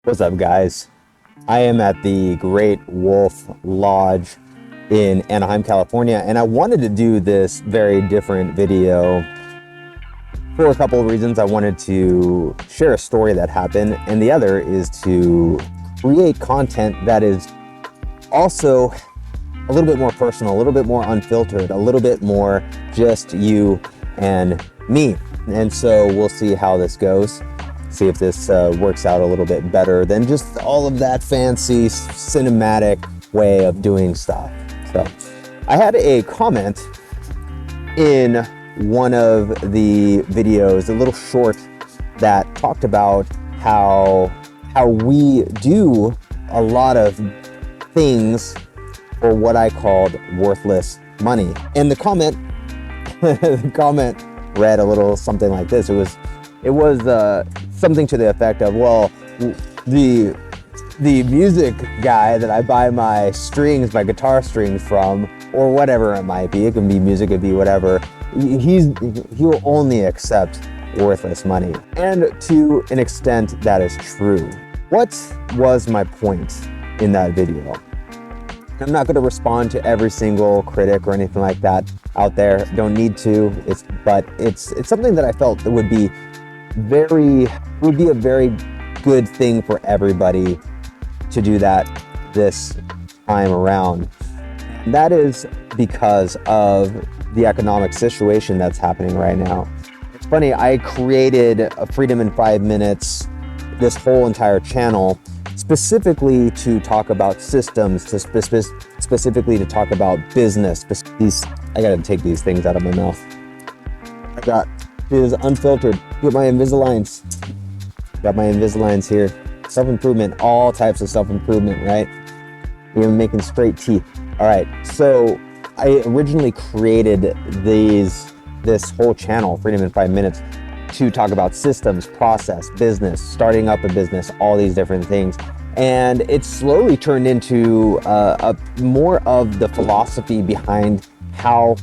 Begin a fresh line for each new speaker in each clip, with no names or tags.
What's up, guys? I am at the Great Wolf Lodge in Anaheim, California, and I wanted to do this very different video for a couple of reasons. I wanted to share a story that happened, and the other is to create content that is also a little bit more personal, a little bit more unfiltered, a little bit more just you and me. And so we'll see how this goes. See if this works out a little bit better than just all of that fancy cinematic way of doing stuff. So I had a comment in one of the videos, a little short, that talked about how we do a lot of things for what I called worthless money. And the comment read a little something like this. It was something to the effect of, well, the music guy that I buy my guitar strings from, or whatever it might be, it can be music, it could be whatever, he'll only accept worthless money. And to an extent, that is true. What was my point in that video? I'm not going to respond to every single critic or anything like that out there. Don't need to. But it's something that I felt that would be a very good thing for everybody to do that this time around. And that is because of the economic situation that's happening right now. It's funny, I created a Freedom in 5 Minutes, this whole entire channel, specifically to talk about systems, specifically to talk about business. I gotta take these things out of my mouth. I got is unfiltered. Get my Invisaligns. Got my Invisaligns here. Self-improvement, all types of self-improvement, right? Even making straight teeth. All right, so I originally created this whole channel, Freedom in 5 Minutes, to talk about systems, process, business, starting up a business, all these different things. And it slowly turned into more of the philosophy behind how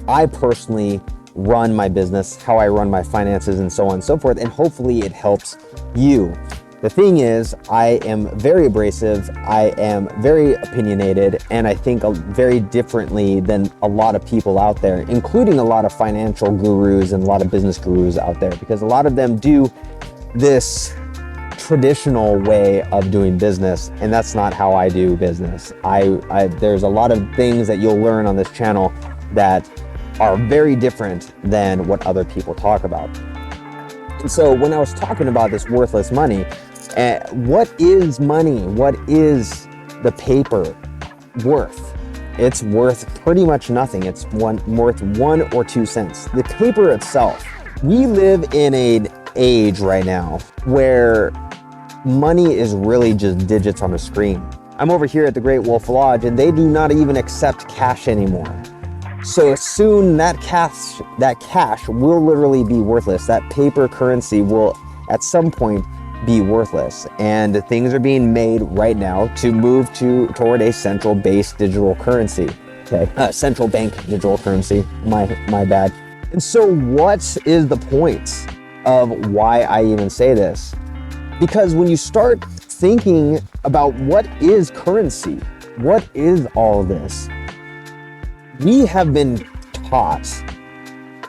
I personally run my business, how I run my finances, and so on and so forth. And hopefully it helps you. The thing is, I am very abrasive, I am very opinionated, and I think very differently than a lot of people out there, including a lot of financial gurus and a lot of business gurus out there, because a lot of them do this traditional way of doing business, and that's not how I do business. There's a lot of things that you'll learn on this channel that are very different than what other people talk about. And so when I was talking about this worthless money, what is money? What is the paper worth? It's worth pretty much nothing. It's worth 1 or 2 cents. The paper itself. We live in an age right now where money is really just digits on a screen. I'm over here at the Great Wolf Lodge, and they do not even accept cash anymore. So soon that cash will literally be worthless. That paper currency will at some point be worthless. And things are being made right now to move toward a central-based digital currency. Okay, central bank digital currency. My bad. And so what is the point of why I even say this? Because when you start thinking about what is currency, what is all this? We have been taught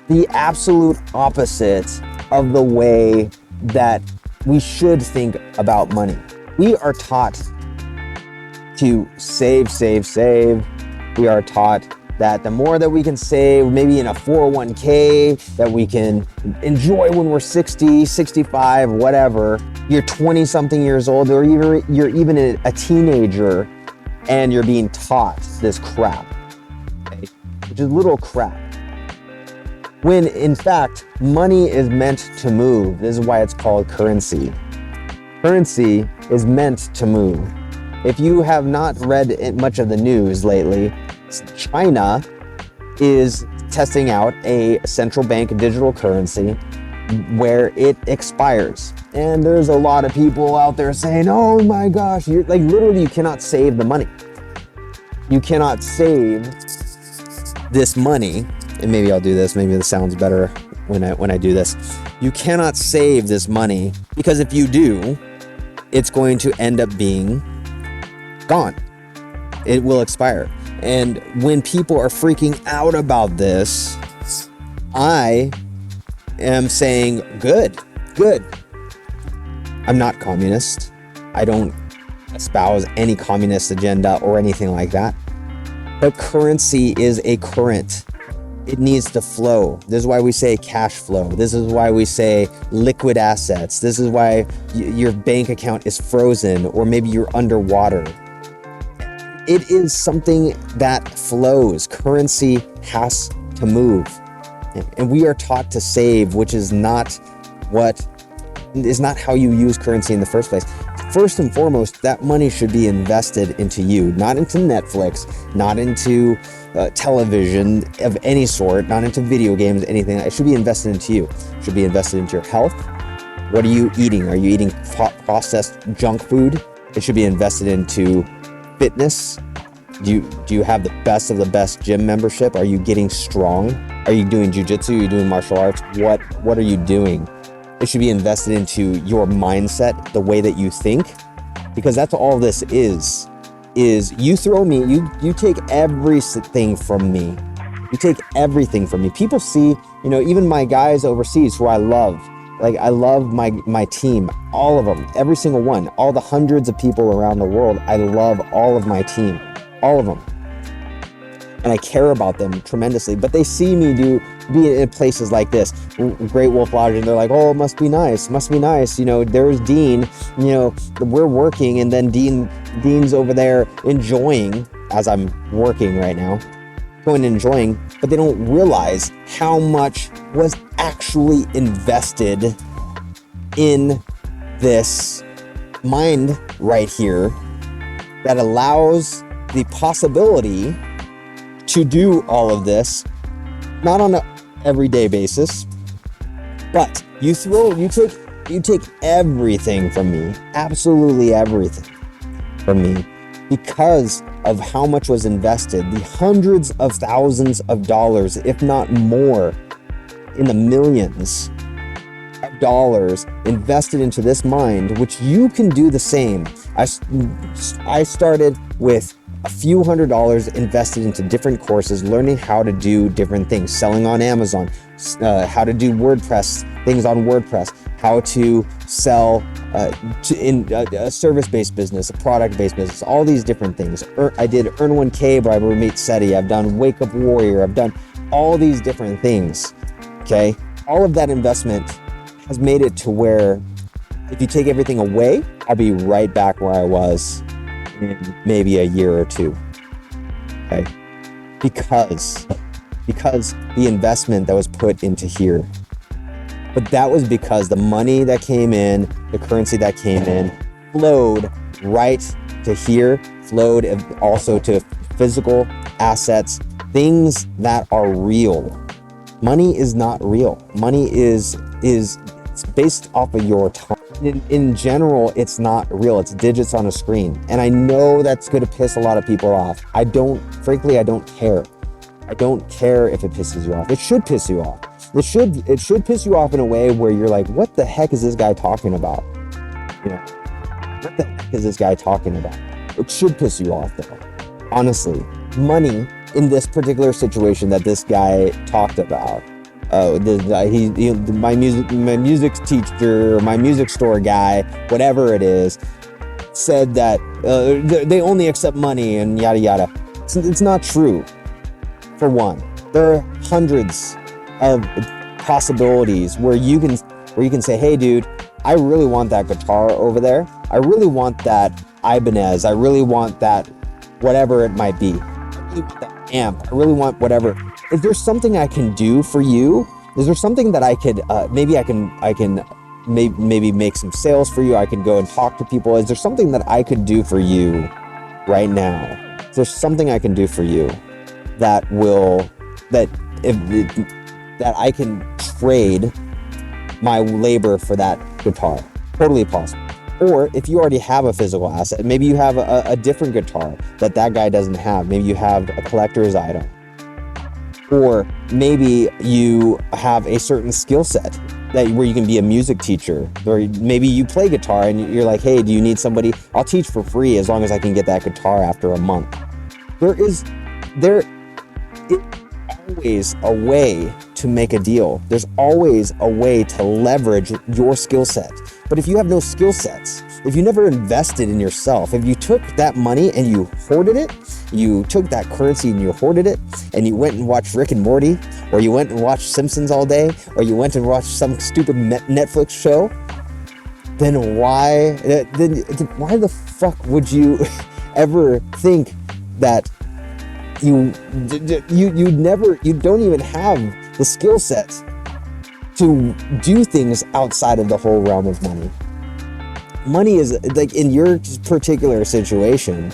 the absolute opposite of the way that we should think about money. We are taught to save. We are taught that the more that we can save, maybe in a 401k, that we can enjoy when we're 60, 65, whatever. You're 20 something years old, or you're even a teenager, and you're being taught this crap. Which is little crap. When in fact, money is meant to move. This is why it's called currency. Currency is meant to move. If you have not read much of the news lately, China is testing out a central bank digital currency where it expires. And there's a lot of people out there saying, oh my gosh, literally you cannot save the money. You cannot save this money, and maybe I'll do this, maybe this sounds better when I do this. You cannot save this money, because if you do, it's going to end up being gone. It will expire. And when people are freaking out about this, I am saying, good. I'm not communist. I don't espouse any communist agenda or anything like that. But currency is a current. It needs to flow. This is why we say cash flow. This is why we say liquid assets. This is why your bank account is frozen, or maybe you're underwater. It is something that flows. Currency has to move. And we are taught to save, which is not how you use currency in the first place. First and foremost, that money should be invested into you, not into Netflix, not into television of any sort, not into video games, anything. It should be invested into you. It should be invested into your health. What are you eating? Are you eating processed junk food? It should be invested into fitness. Do you have the best of the best gym membership? Are you getting strong? Are you doing jujitsu? Are you doing martial arts? What are you doing? It should be invested into your mindset, the way that you think, because that's all this is you throw me, you take everything from me. You take everything from me. People see, even my guys overseas who I love, like I love my team, all of them, every single one, all the hundreds of people around the world. I love all of my team, all of them. And I care about them tremendously, but they see me be in places like this, Great Wolf Lodge, and they're like, oh, it must be nice. There's Dean, we're working, and then Dean's over there enjoying, as I'm working right now, going and enjoying, but they don't realize how much was actually invested in this mind right here that allows the possibility to do all of this, not on an everyday basis, but you take everything from me, absolutely everything from me, because of how much was invested, the hundreds of thousands of dollars, if not more, in the millions of dollars invested into this mind, which you can do the same. I started with a few $100s invested into different courses, learning how to do different things, selling on Amazon, how to do WordPress, things on WordPress, how to sell in a service-based business, a product-based business, all these different things. I did Earn 1K by Ramit Sethi. I've done Wake Up Warrior. I've done all these different things, okay? All of that investment has made it to where if you take everything away, I'll be right back where I was in maybe a year or two, okay? Because the investment that was put into here. But that was because the money that came in, the currency that came in, flowed right to here, flowed also to physical assets, things that are real. Money is not real. Money is it's based off of your time. In general, it's not real. It's digits on a screen. And I know that's going to piss a lot of people off. Frankly, I don't care. I don't care if it pisses you off. It should piss you off. It should piss you off in a way where you're like, what the heck is this guy talking about? What the heck is this guy talking about? It should piss you off though. Honestly, money in this particular situation that this guy talked about, my music teacher, or my music store guy, whatever it is, said that they only accept money and yada yada. It's not true. For one, there are hundreds of possibilities where you can say, hey dude, I really want that guitar over there. I really want that Ibanez. I really want that whatever it might be. I really want that amp. I really want whatever. Is there something I can do for you? Is there something that I could maybe make some sales for you? I could go and talk to people. Is there something that I could do for you right now? Is there something I can do for you that I can trade my labor for that guitar? Totally possible. Or if you already have a physical asset, maybe you have a different guitar that guy doesn't have. Maybe you have a collector's item. Or maybe you have a certain skill set that where you can be a music teacher, or maybe you play guitar and you're like, hey, do you need somebody? I'll teach for free as long as I can get that guitar after a month. There is always a way to make a deal. There's always a way to leverage your skill set. But if you have no skill sets, if you never invested in yourself, if you took that money and you hoarded it, you took that currency and you hoarded it, and you went and watched Rick and Morty, or you went and watched Simpsons all day, or you went and watched some stupid Netflix show, then why the fuck would you ever think that you don't even have the skill sets to do things outside of the whole realm of money? Money is like, in your particular situation,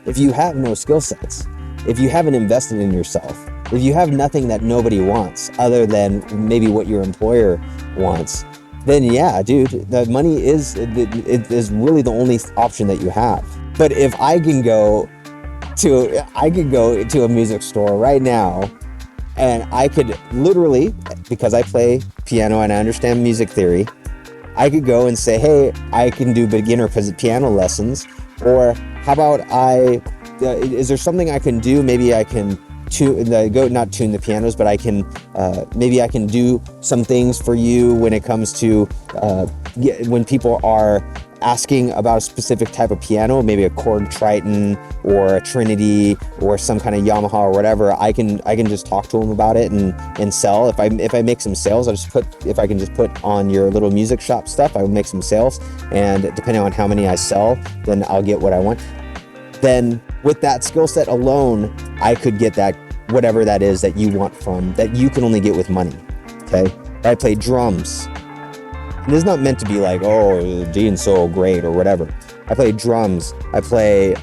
if you have no skill sets, if you haven't invested in yourself, if you have nothing that nobody wants other than maybe what your employer wants, then yeah, dude, the money is really the only option that you have. But if I could go to a music store right now, and I could literally, because I play piano and I understand music theory, I could go and say, hey, I can do beginner piano lessons, or how about is there something I can do? Maybe I can not tune the pianos, but I can, maybe I can do some things for you when it comes to, when people are asking about a specific type of piano, maybe a Korg Triton or a Trinity or some kind of Yamaha or whatever. I can just talk to them about it and sell. If I make some sales, if I can just put on your little music shop stuff, I will make some sales, and depending on how many I sell, then I'll get what I want. Then with that skill set alone, I could get that, whatever that is that you want that you can only get with money. Okay, I play drums. And it's not meant to be like, oh, Dean's so great or whatever. I play drums, I play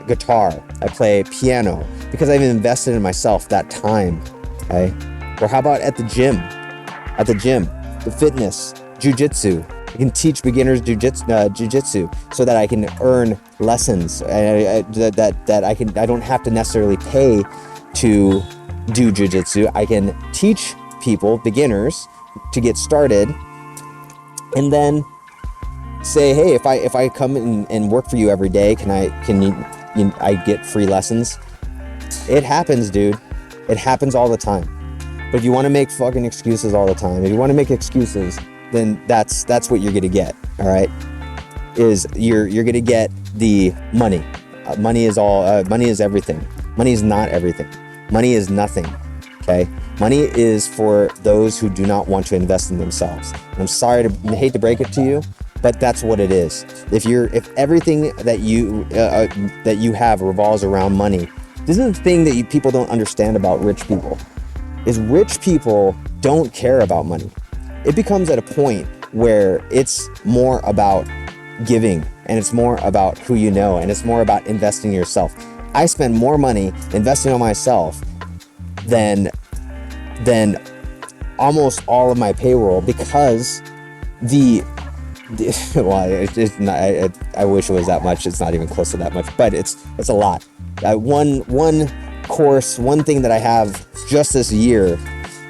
guitar, I play piano, because I've invested in myself that time, okay? Or how about at the gym, the fitness, jujitsu. I can teach beginners jujitsu so that I can earn lessons, that I don't have to necessarily pay to do jujitsu. I can teach people, beginners, to get started, and then say, hey, if I come and work for you every day, can I get free lessons? It happens, dude. It happens all the time. But if you want to make fucking excuses all the time, if you want to make excuses, then that's what you're gonna get. All right, is you're gonna get the money. Money is all. Money is everything. Money is not everything. Money is nothing. Okay, money is for those who do not want to invest in themselves. And I'm sorry to hate to break it to you, but that's what it is. If everything that you have revolves around money, this is the thing that people don't understand about rich people. Is rich people don't care about money. It becomes at a point where it's more about giving, and it's more about who you know, and it's more about investing in yourself. I spend more money investing on myself than almost all of my payroll, because well, it's not, I wish it was that much. It's not even close to that much, but it's a lot. One thing that I have just this year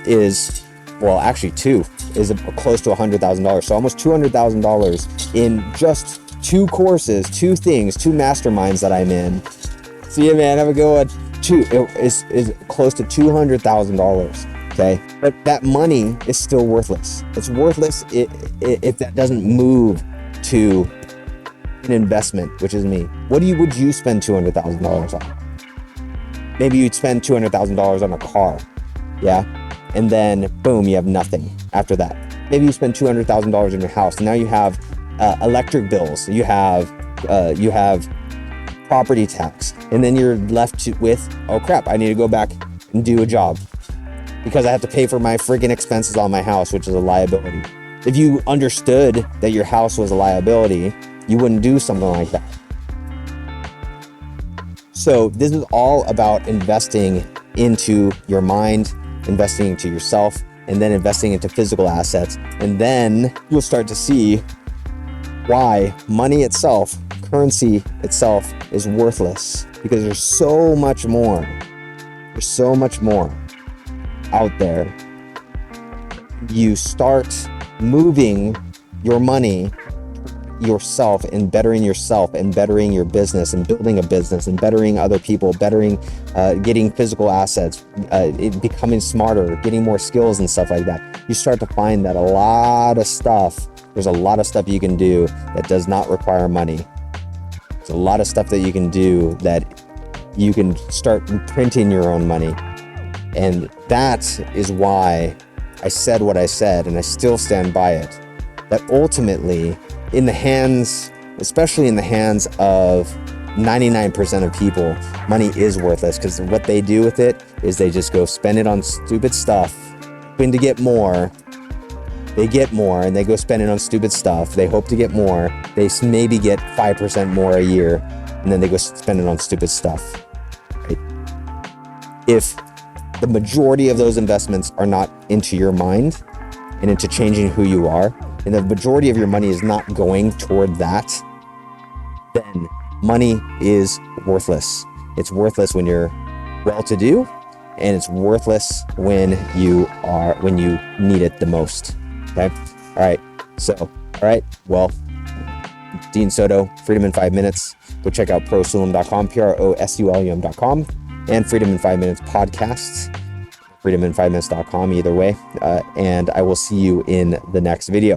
is, well, actually two, is close to $100,000. So almost $200,000 in just two courses, two masterminds that I'm in. See you, man. Have a good one. Is close to $200,000. Okay, but that money is still worthless. It's worthless if that doesn't move to an investment, which is me. What would you spend $200,000 on? Maybe you'd spend $200,000 on a car, yeah, and then boom, you have nothing after that. Maybe you spend $200,000 in your house, and now you have electric bills, you have property tax, and then you're left with, oh crap, I need to go back and do a job because I have to pay for my freaking expenses on my house, which is a liability. If you understood that your house was a liability, you wouldn't do something like that. So this is all about investing into your mind, investing into yourself, and then investing into physical assets. And then you'll start to see why money itself, currency itself, is worthless, because there's so much more. There's so much more out there. You start moving your money yourself and bettering yourself and bettering your business and building a business and bettering other people, getting physical assets, becoming smarter, getting more skills and stuff like that, you start to find that there's a lot of stuff you can do that does not require money. There's a lot of stuff that you can do that you can start printing your own money. And that is why I said what I said, and I still stand by it, that ultimately, especially in the hands of 99% of people, money is worthless, because what they do with it is they just go spend it on stupid stuff, hoping to get more. They get more and they go spend it on stupid stuff. They hope to get more. They maybe get 5% more a year, and then they go spend it on stupid stuff. Right? If the majority of those investments are not into your mind and into changing who you are, and the majority of your money is not going toward that, then money is worthless. It's worthless when you're well-to-do, and it's worthless when you need it the most. Okay? All right. Well, Dean Soto, Freedom in 5 Minutes. Go check out prosulum.com, prosulum.com, and Freedom in 5 Minutes podcasts, freedomin5minutes.com, either way. And I will see you in the next video.